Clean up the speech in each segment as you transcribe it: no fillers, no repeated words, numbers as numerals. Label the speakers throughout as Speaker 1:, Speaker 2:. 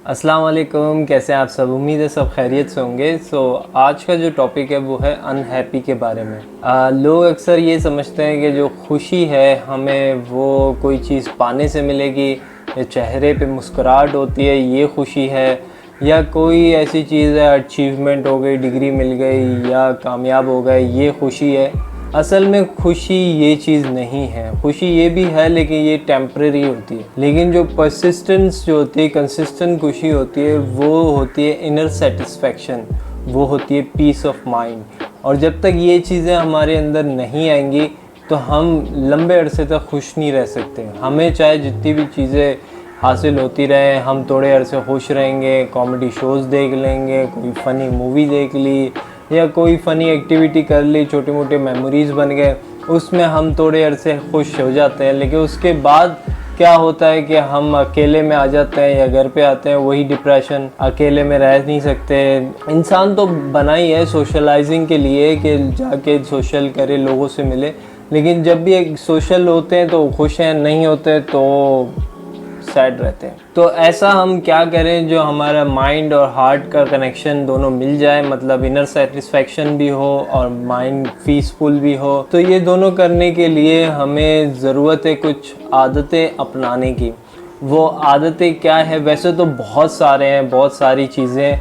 Speaker 1: अस्सलाम वालेकुम, कैसे हैं आप सब। उम्मीद है सब खैरियत से होंगे। आज का जो टॉपिक है वो है अनहैप्पी के बारे में। लोग अक्सर ये समझते हैं कि जो खुशी है हमें वो कोई चीज़ पाने से मिलेगी, या चेहरे पे मुस्कुराहट होती है ये खुशी है, या कोई ऐसी चीज़ है अचीवमेंट हो गई, डिग्री मिल गई या कामयाब हो गए ये खुशी है। असल में खुशी ये चीज़ नहीं है। खुशी ये भी है लेकिन ये टेम्परेरी होती है। लेकिन जो परसिस्टेंस जो होती है, कंसिस्टेंट खुशी होती है, वो होती है इनर सेटिस्फैक्शन, वो होती है पीस ऑफ माइंड। और जब तक ये चीज़ें हमारे अंदर नहीं आएंगी तो हम लंबे अरसे तक खुश नहीं रह सकते। हमें चाहे जितनी भी चीज़ें हासिल होती रहे, हम थोड़े अरसे खुश रहेंगे, कॉमेडी शोज़ देख लेंगे, कोई फ़नी मूवी देख ली या कोई फ़नी एक्टिविटी कर ली, छोटे मोटे मेमोरीज़ बन गए, उसमें हम थोड़े अरसे खुश हो जाते हैं। लेकिन उसके बाद क्या होता है कि हम अकेले में आ जाते हैं या घर पे आते हैं, वही डिप्रेशन, अकेले में रह नहीं सकते। इंसान तो बना ही है सोशलाइजिंग के लिए कि जाके सोशल करे, लोगों से मिले, लेकिन जब भी एक सोशल होते हैं तो खुश हैं, नहीं होते तो सैड रहते हैं। तो ऐसा हम क्या करें जो हमारा माइंड और हार्ट का कनेक्शन दोनों मिल जाए, मतलब इनर सेटिस्फैक्शन भी हो और माइंड पीसफुल भी हो। तो ये दोनों करने के लिए हमें ज़रूरत है कुछ आदतें अपनाने की। वो आदतें क्या है? वैसे तो बहुत सारे हैं, बहुत सारी चीज़ें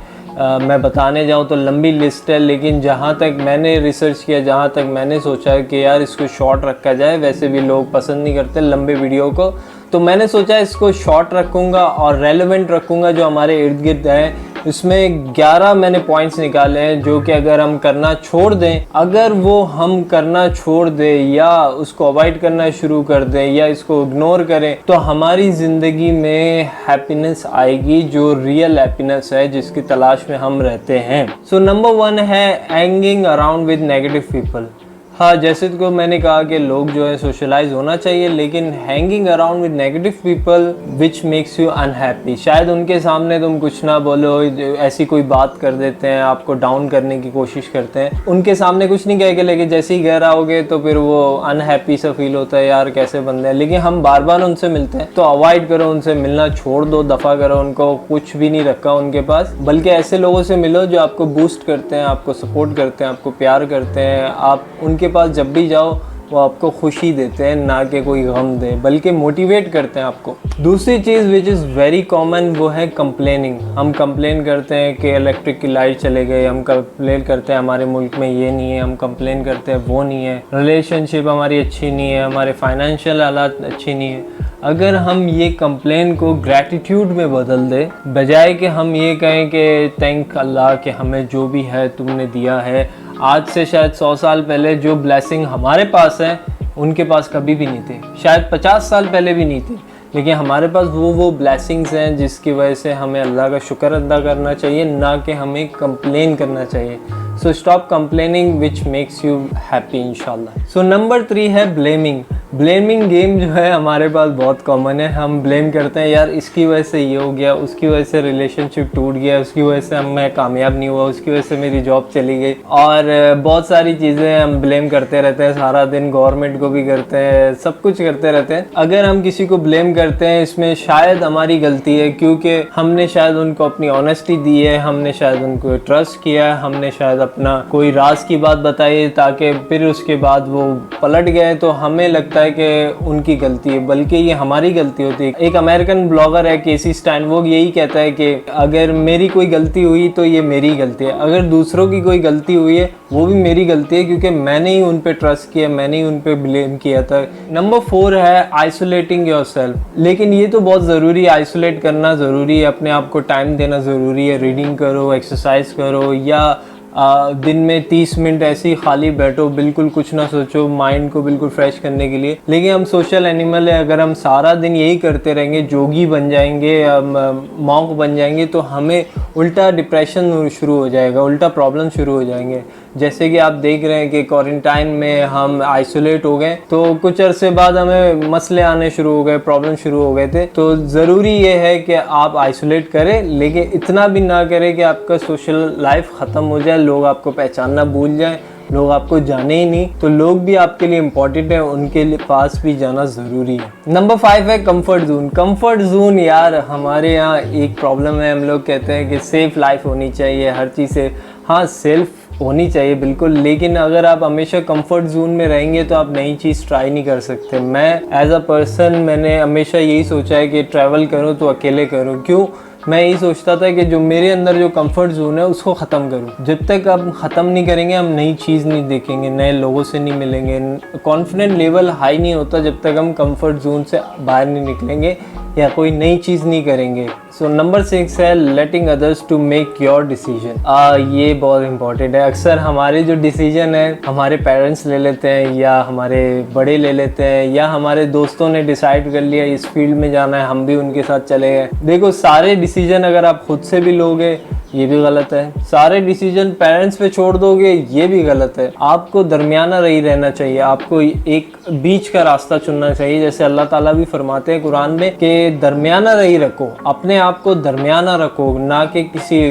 Speaker 1: मैं बताने जाऊँ तो लंबी लिस्ट है, लेकिन जहाँ तक मैंने रिसर्च किया, जहाँ तक मैंने सोचा कि यार इसको शॉर्ट रखा जाए, वैसे भी लोग पसंद नहीं करते लंबे वीडियो को, तो मैंने सोचा इसको शॉर्ट रखूँगा और रेलेवेंट रखूँगा जो हमारे इर्द गिर्द है। इसमें 11 मैंने पॉइंट्स निकाले हैं जो कि अगर हम करना छोड़ दें, अगर वो हम करना छोड़ दें या उसको अवॉइड करना शुरू कर दें या इसको इग्नोर करें, तो हमारी ज़िंदगी में हैप्पीनेस आएगी, जो रियल हैप्पीनेस है जिसकी तलाश में हम रहते हैं। सो नंबर 1 है hanging around with negative people. हाँ, जैसे तो मैंने कहा कि लोग जो है सोशलाइज होना चाहिए, लेकिन hanging around with negative people which makes you unhappy. शायद उनके सामने तुम कुछ ना बोलो, ऐसी कोई बात कर देते हैं, आपको डाउन करने की कोशिश करते हैं, उनके सामने कुछ नहीं कहेंगे, लेकिन जैसे ही घर आओगे तो फिर वो अनहैप्पी सा फील होता है, यार कैसे बंदे हैं। लेकिन हम बार बार उनसे मिलते हैं तो अवॉइड करो, उनसे मिलना छोड़ दो, दफ़ा करो उनको, कुछ भी नहीं रखा उनके पास। बल्कि ऐसे लोगों से मिलो जो आपको बूस्ट करते हैं, आपको सपोर्ट करते हैं, आपको प्यार करते हैं। आप उनके पास जब भी जाओ वो आपको खुशी देते हैं, ना कि कोई गम दे, बल्कि मोटिवेट करते हैं आपको। दूसरी चीज़ विच इज़ वेरी कॉमन वो है कंप्लेनिंग। हम कंप्लेन करते हैं कि इलेक्ट्रिक की लाइट चले गए, हम कंप्लेन करते हैं हमारे मुल्क में ये नहीं है, हम कंप्लेन करते हैं वो नहीं है, रिलेशनशिप हमारी अच्छी नहीं है, हमारे फाइनेंशियल हालात अच्छी नहीं है। अगर हम ये कंप्लेन को ग्रैटिट्यूड में बदल दें, बजाय कि हम ये कहें कि थैंक अल्लाह कि हमें जो भी है तुमने दिया है, आज से शायद 100 साल पहले जो ब्लेसिंग हमारे पास है उनके पास कभी भी नहीं थे, शायद 50 साल पहले भी नहीं थे, लेकिन हमारे पास वो ब्लेसिंग्स हैं जिसकी वजह से हमें अल्लाह का शुक्र अदा करना चाहिए, ना कि हमें कंप्लेन करना चाहिए। So stop complaining which makes you happy इंशाल्लाह। सो नंबर 3 है ब्लेमिंग। ब्लेमिंग गेम जो है हमारे पास बहुत कॉमन है। हम ब्लेम करते हैं, यार इसकी वजह से ये हो गया, उसकी वजह से रिलेशनशिप टूट गया, उसकी वजह से मैं कामयाब नहीं हुआ, उसकी वजह से मेरी जॉब चली गई, और बहुत सारी चीज़ें हम ब्लेम करते रहते हैं सारा दिन। गवर्नमेंट को भी करते हैं, सब कुछ करते रहते हैं। अगर हम किसी को ब्लेम करते हैं, इसमें शायद हमारी गलती है, क्योंकि हमने शायद उनको अपनी ऑनेस्टी दी है, हमने शायद उनको ट्रस्ट किया है, हमने शायद अपना कोई राज की बात बताई ताकि फिर उसके बाद वो पलट गए, तो हमें लगता है कि उनकी गलती है, बल्कि ये हमारी गलती होती है। एक अमेरिकन ब्लॉगर है केसी स्टाइन, वो यही कहता है कि अगर मेरी कोई गलती हुई तो ये मेरी गलती है, अगर दूसरों की कोई गलती हुई है वो भी मेरी गलती है, क्योंकि मैंने ही उन पे ट्रस्ट किया, मैंने ही उन पे ब्लेम किया था। नंबर 4 है आइसोलेटिंग योरसेल्फ। लेकिन ये तो बहुत ज़रूरी है, आइसोलेट करना ज़रूरी है, अपने आप को टाइम देना ज़रूरी है। रीडिंग करो, एक्सरसाइज करो, या दिन में 30 मिनट ऐसे ही खाली बैठो, बिल्कुल कुछ ना सोचो, माइंड को बिल्कुल फ्रेश करने के लिए। लेकिन हम सोशल एनिमल है, अगर हम सारा दिन यही करते रहेंगे, जोगी बन जाएंगे, मॉन्क बन जाएंगे, तो हमें उल्टा डिप्रेशन शुरू हो जाएगा, उल्टा प्रॉब्लम शुरू हो जाएंगे। जैसे कि आप देख रहे हैं कि क्वारंटाइन में हम आइसोलेट हो गए, तो कुछ अरसे बाद हमें मसले आने शुरू हो गए, प्रॉब्लम शुरू हो गए थे। तो ज़रूरी ये है कि आप आइसोलेट करें, लेकिन इतना भी ना करें कि आपका सोशल लाइफ ख़त्म हो जाए, लोग आपको पहचानना भूल जाएं, लोग आपको जाने ही नहीं, तो लोग भी आपके लिए इम्पोर्टेंट है, उनके लिए पास भी जाना ज़रूरी है। नंबर 5 है कंफर्ट जोन। कंफर्ट जोन यार हमारे यहाँ एक प्रॉब्लम है, हम लोग कहते हैं कि सेफ लाइफ होनी चाहिए हर चीज़ से। हाँ, सेल्फ होनी चाहिए बिल्कुल, लेकिन अगर आप हमेशा कंफर्ट जोन में रहेंगे तो आप नई चीज़ ट्राई नहीं कर सकते। मैं एज अ पर्सन मैंने हमेशा यही सोचा है कि ट्रैवल करूँ तो अकेले करूँ। क्यों? मैं यही सोचता था कि जो मेरे अंदर जो कंफर्ट जोन है उसको ख़त्म करूँ। जब तक हम ख़त्म नहीं करेंगे हम नई चीज़ नहीं देखेंगे, नए लोगों से नहीं मिलेंगे, कॉन्फिडेंट लेवल हाई नहीं होता जब तक हम कंफर्ट जोन से बाहर नहीं निकलेंगे या कोई नई चीज़ नहीं करेंगे। सो नंबर 6 है letting others to make your decision. ये बहुत इंपॉर्टेंट है। अक्सर हमारे जो डिसीजन है हमारे पेरेंट्स ले लेते हैं या हमारे बड़े ले लेते हैं या हमारे दोस्तों ने डिसाइड कर लिया इस फील्ड में जाना है, हम भी उनके साथ चले गए। देखो, सारे डिसीजन अगर आप खुद से भी लोगे ये भी गलत है, सारे डिसीजन पेरेंट्स पे छोड़ दोगे ये भी गलत है। आपको दरमियाना रही रहना चाहिए, आपको एक बीच का रास्ता चुनना चाहिए। जैसे अल्लाह ताला भी फरमाते हैं कुरान में कि दरमियाना रही रखो, अपने आप को दरमियाना रखो, ना कि किसी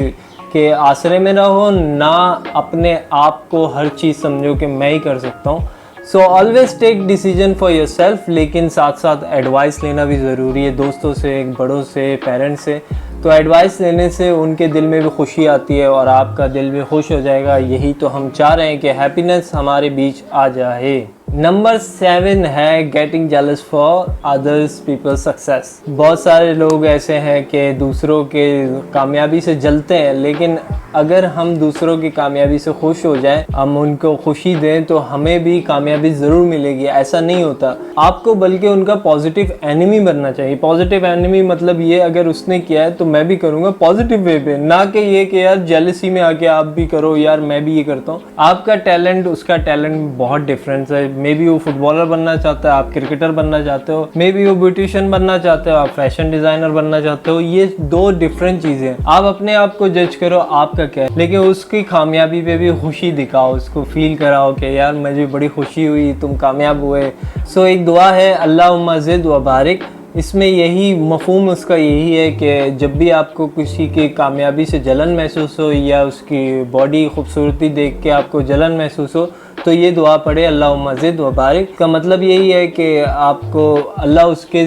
Speaker 1: के आसरे में रहो, ना अपने आप को हर चीज़ समझो कि मैं ही कर सकता हूँ। So always take decision for yourself, लेकिन साथ साथ एडवाइस लेना भी ज़रूरी है, दोस्तों से, बड़ों से, पेरेंट्स से। तो एडवाइस लेने से उनके दिल में भी खुशी आती है और आपका दिल भी खुश हो जाएगा। यही तो हम चाह रहे हैं कि हैप्पीनेस हमारे बीच आ जाए। नंबर 7 है getting jealous for others people success. बहुत सारे लोग ऐसे हैं कि दूसरों के कामयाबी से जलते हैं, लेकिन अगर हम दूसरों की कामयाबी से खुश हो जाएं, हम उनको खुशी दें, तो हमें भी कामयाबी ज़रूर मिलेगी। ऐसा नहीं होता, आपको बल्कि उनका पॉजिटिव एनिमी बनना चाहिए। पॉजिटिव एनिमी मतलब ये, अगर उसने किया है तो मैं भी करूँगा पॉजिटिव वे पे, ना कि ये कि यार जेलसी में आके आप भी करो, यार मैं भी ये करता हूँ। आपका टैलेंट उसका टैलेंट बहुत डिफरेंस है। मे बी वो फुटबॉलर बनना चाहता है, आप क्रिकेटर बनना चाहते हो, मे बी वो ब्यूटिशियन बनना चाहते हो, आप फैशन डिज़ाइनर बनना चाहते हो। ये दो डिफरेंट चीज़ें हैं। आप अपने आप को जज करो आपका क्या है, लेकिन उसकी कामयाबी पे भी खुशी दिखाओ, उसको फील कराओ कि यार मुझे बड़ी खुशी हुई तुम कामयाब हुए। सो एक दुआ है अल्लाहुम्मा ज़िद व बारिक। इसमें यही मफ़हूम उसका यही है कि जब भी आपको किसी की कामयाबी से जलन महसूस हो या उसकी बॉडी खूबसूरती देख के आपको जलन महसूस हो, तो ये दुआ पढ़े अल्लाहुम्मा ज़िद व बारिक। का मतलब यही है कि आपको अल्लाह उसके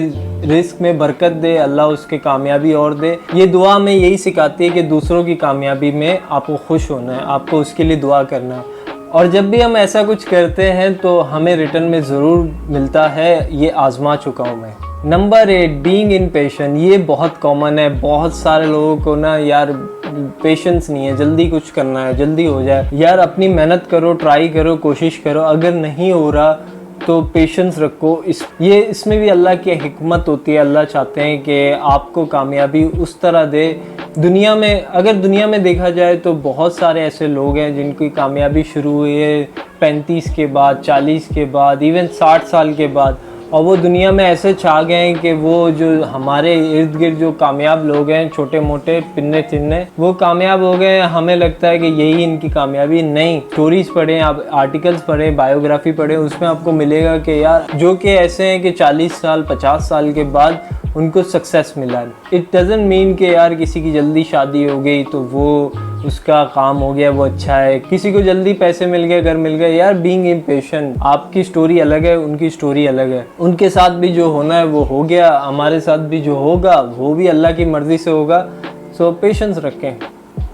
Speaker 1: रिस्क में बरकत दे, अल्लाह उसके कामयाबी और दे। ये दुआ में यही सिखाती है कि दूसरों की कामयाबी में आपको खुश होना है, आपको उसके लिए दुआ करना है। और जब भी हम ऐसा कुछ करते हैं तो हमें रिटर्न में ज़रूर मिलता है, ये आजमा चुका हूँ मैं। Number 8 being impatient. ये बहुत कॉमन है, बहुत सारे लोगों को ना यार पेशेंस नहीं है, जल्दी कुछ करना है, जल्दी हो जाए। यार अपनी मेहनत करो, ट्राई करो, कोशिश करो, अगर नहीं हो रहा तो पेशेंस रखो। इसमें भी अल्लाह की हिकमत होती है। अल्लाह चाहते हैं कि आपको कामयाबी उस तरह दे। दुनिया में अगर दुनिया में देखा जाए तो बहुत सारे ऐसे लोग हैं जिनकी कामयाबी शुरू हुई है 35 के बाद, 40 के बाद, इवन 60 साल के बाद, और वो दुनिया में ऐसे छा गए हैं कि वो जो हमारे इर्द गिर्द जो कामयाब लोग हैं, छोटे मोटे पिन्ने चिन्ने, वो कामयाब हो गए। हमें लगता है कि यही इनकी कामयाबी। नहीं, स्टोरीज पढ़ें, आप आर्टिकल्स पढ़ें, बायोग्राफी पढ़ें, उसमें आपको मिलेगा कि यार जो कि ऐसे हैं कि 40 साल 50 साल के बाद उनको सक्सेस मिला। इट डजंट मीन कि यार किसी की जल्दी शादी हो गई तो वो उसका काम हो गया, वो अच्छा है। किसी को जल्दी पैसे मिल गए, घर मिल गए, यार बीइंग इम्पेशेंट। आपकी स्टोरी अलग है, उनकी स्टोरी अलग है। उनके साथ भी जो होना है वो हो गया, हमारे साथ भी जो होगा वो भी अल्लाह की मर्ज़ी से होगा। सो पेशेंस रखें,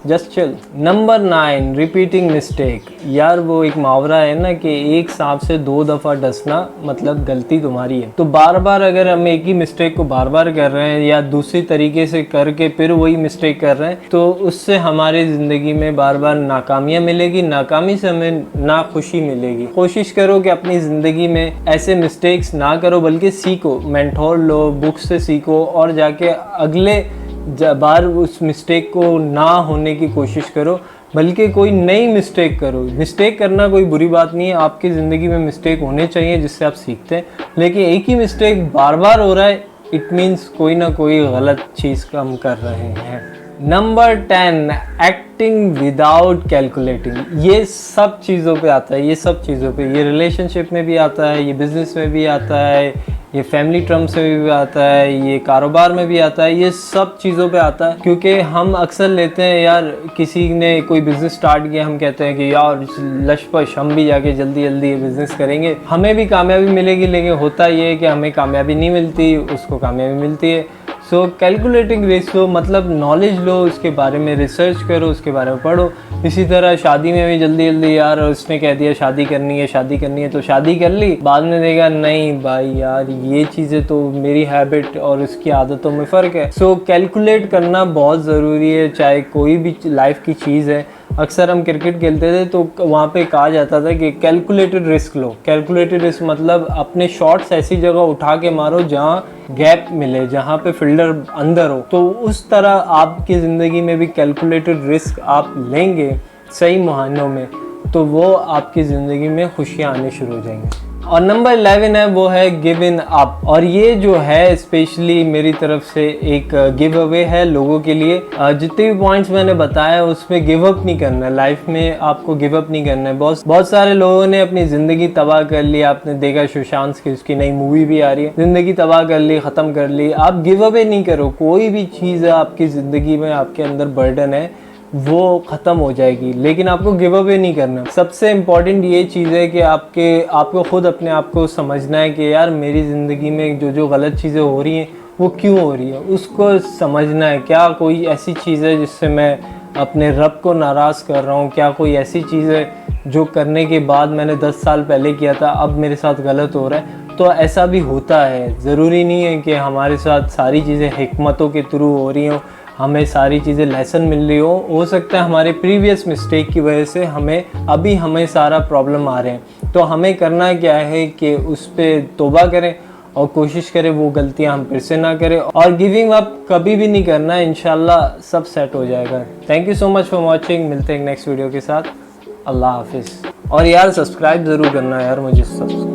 Speaker 1: just chill. Number 9 repeating mistake. यार वो एक मुहावरा है ना कि एक सांप से 2 दफ़ा डसना मतलब गलती तुम्हारी है। तो बार बार अगर हम एक ही मिस्टेक को बार बार कर रहे हैं या दूसरी तरीके से करके फिर वही मिस्टेक कर रहे हैं, तो उससे हमारी ज़िंदगी में बार बार नाकामियाँ मिलेगी, नाकामी से हमें ना खुशी मिलेगी। कोशिश करो कि अपनी ज़िंदगी में ऐसे मिस्टेक्स ना करो, बल्कि सीखो, मेंटोर लो, बुक से सीखो और जाके अगले बार उस मिस्टेक को ना होने की कोशिश करो, बल्कि कोई नई मिस्टेक करो। मिस्टेक करना कोई बुरी बात नहीं है, आपकी ज़िंदगी में मिस्टेक होने चाहिए जिससे आप सीखते हैं, लेकिन एक ही मिस्टेक बार बार हो रहा है, इट मीन्स कोई ना कोई गलत चीज़ हम कर रहे हैं। Number 10 acting without calculating. ये सब चीज़ों पे आता है, ये सब चीज़ों पे, ये रिलेशनशिप में भी आता है, ये बिजनेस में भी आता है, ये फैमिली टर्म्स में भी आता है, ये कारोबार में भी आता है, ये सब चीज़ों पे आता है। क्योंकि हम अक्सर लेते हैं यार, किसी ने कोई बिज़नेस स्टार्ट किया, हम कहते हैं कि यार लशपश हम भी जाके जल्दी जल्दी ये बिज़नेस करेंगे, हमें भी कामयाबी मिलेगी। लेकिन होता ये है कि हमें कामयाबी नहीं मिलती, उसको कामयाबी मिलती है। सो कैलकुलेटिंग रिस्क लो, मतलब नॉलेज लो, उसके बारे में रिसर्च करो, उसके बारे में पढ़ो। इसी तरह शादी में भी जल्दी जल्दी यार उसने कह दिया शादी करनी है तो शादी कर ली, बाद में देखा नहीं भाई यार ये चीज़ें तो मेरी हैबिट और उसकी आदतों में फ़र्क है। सो कैलकुलेट करना बहुत ज़रूरी है, चाहे कोई भी लाइफ की चीज़ है। अक्सर हम क्रिकेट खेलते थे तो वहाँ पे कहा जाता था कि कैलकुलेटेड रिस्क लो। कैलकुलेटेड रिस्क मतलब अपने शॉट्स ऐसी जगह उठा के मारो जहाँ गैप मिले, जहाँ पे फील्डर अंदर हो। तो उस तरह आपकी ज़िंदगी में भी कैलकुलेटेड रिस्क आप लेंगे सही मायनों में, तो वो आपकी ज़िंदगी में खुशियाँ आने शुरू हो जाएंगी। और नंबर 11 है वो है गिव इन अप। और ये जो है स्पेशली मेरी तरफ से एक गिव अवे है लोगों के लिए। जितने भी पॉइंट्स मैंने बताया उसमें गिव अप नहीं करना है, लाइफ में आपको गिव अप नहीं करना है। बहुत सारे लोगों ने अपनी ज़िंदगी तबाह कर ली। आपने देखा सुशांत की उसकी नई मूवी भी आ रही है, ज़िंदगी तबाह कर ली, ख़त्म कर ली। आप गिव अवे नहीं करो, कोई भी चीज़ है आपकी ज़िंदगी में, आपके अंदर बर्डन है वो ख़त्म हो जाएगी, लेकिन आपको गिव अवे नहीं करना। सबसे इम्पॉर्टेंट ये चीज़ है कि आपको खुद अपने आप को समझना है कि यार मेरी ज़िंदगी में जो गलत चीज़ें हो रही हैं वो क्यों हो रही है, उसको समझना है। क्या कोई ऐसी चीज़ है जिससे मैं अपने रब को नाराज़ कर रहा हूँ? क्या कोई ऐसी चीज़ है जो करने के बाद मैंने 10 साल पहले किया था अब मेरे साथ गलत हो रहा है? तो ऐसा भी होता है, ज़रूरी नहीं है कि हमारे साथ सारी चीज़ें हिकमतों के थ्रू हो रही हों, हमें सारी चीज़ें लेसन मिल रही हो सकता है हमारे प्रीवियस मिस्टेक की वजह से हमें सारा प्रॉब्लम आ रहे हैं। तो हमें करना क्या है कि उस पर तौबा करें और कोशिश करें वो गलतियां हम फिर से ना करें, और गिविंग अप कभी भी नहीं करना है। इंशाल्लाह सब सेट हो जाएगा। Thank you so much for watching. मिलते हैं नेक्स्ट वीडियो के साथ। अल्लाह हाफिज़। और यार सब्सक्राइब ज़रूर करना यार, मुझे सब्सक्राइब